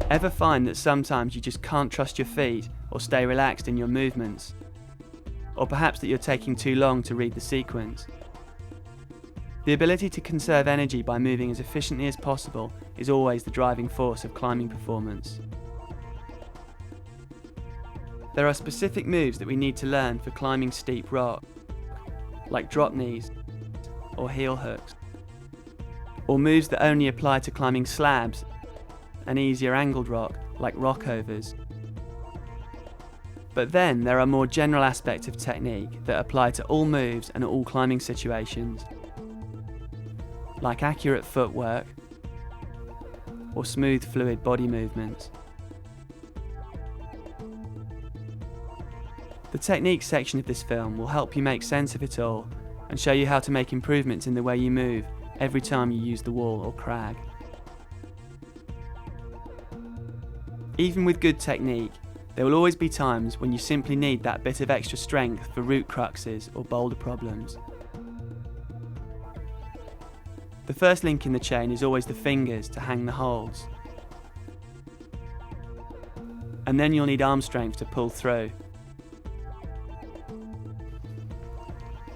Ever find that sometimes you just can't trust your feet or stay relaxed in your movements? Or perhaps that you're taking too long to read the sequence? The ability to conserve energy by moving as efficiently as possible is always the driving force of climbing performance. There are specific moves that we need to learn for climbing steep rock, like drop knees or heel hooks, or moves that only apply to climbing slabs and easier angled rock, like rockovers. But then there are more general aspects of technique that apply to all moves and all climbing situations, like accurate footwork or smooth fluid body movements. The technique section of this film will help you make sense of it all and show you how to make improvements in the way you move every time you use the wall or crag. Even with good technique, there will always be times when you simply need that bit of extra strength for root cruxes or boulder problems. The first link in the chain is always the fingers to hang the holds. And then you'll need arm strength to pull through.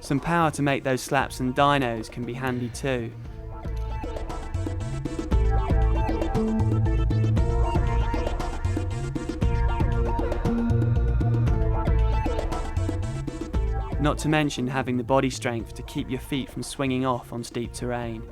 Some power to make those slaps and dynos can be handy too. Not to mention having the body strength to keep your feet from swinging off on steep terrain.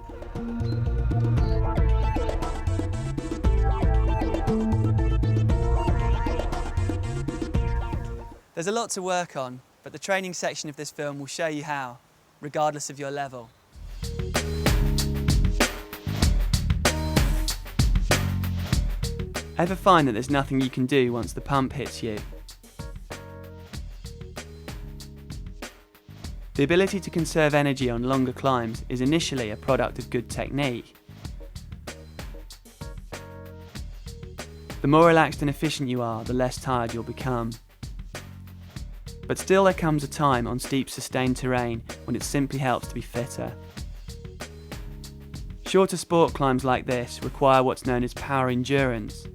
There's a lot to work on, but the training section of this film will show you how, regardless of your level. Ever find that there's nothing you can do once the pump hits you? The ability to conserve energy on longer climbs is initially a product of good technique. The more relaxed and efficient you are, the less tired you'll become. But still there comes a time on steep sustained terrain when it simply helps to be fitter. Shorter sport climbs like this require what's known as power endurance,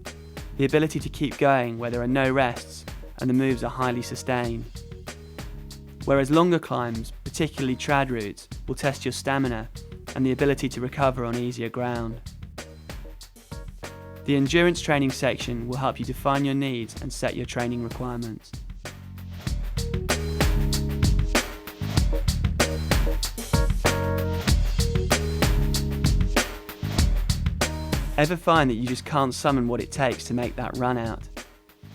the ability to keep going where there are no rests and the moves are highly sustained. Whereas longer climbs, particularly trad routes, will test your stamina and the ability to recover on easier ground. The endurance training section will help you define your needs and set your training requirements. Ever find that you just can't summon what it takes to make that run out?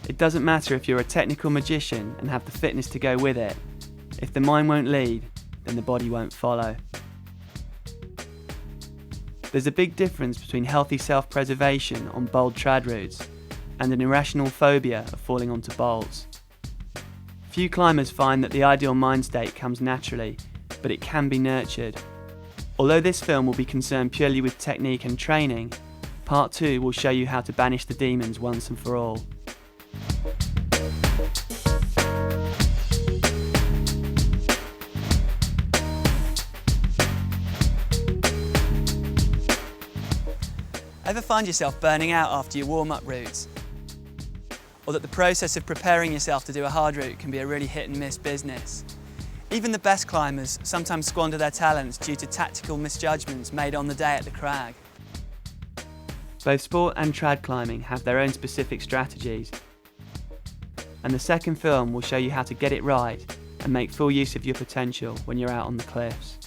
It doesn't matter if you're a technical magician and have the fitness to go with it. If the mind won't lead, then the body won't follow. There's a big difference between healthy self-preservation on bold trad routes and an irrational phobia of falling onto bolts. Few climbers find that the ideal mind state comes naturally, but it can be nurtured. Although this film will be concerned purely with technique and training, Part 2 will show you how to banish the demons once and for all. Ever find yourself burning out after your warm-up routes? Or that the process of preparing yourself to do a hard route can be a really hit and miss business? Even the best climbers sometimes squander their talents due to tactical misjudgments made on the day at the crag. Both sport and trad climbing have their own specific strategies, and the second film will show you how to get it right and make full use of your potential when you're out on the cliffs.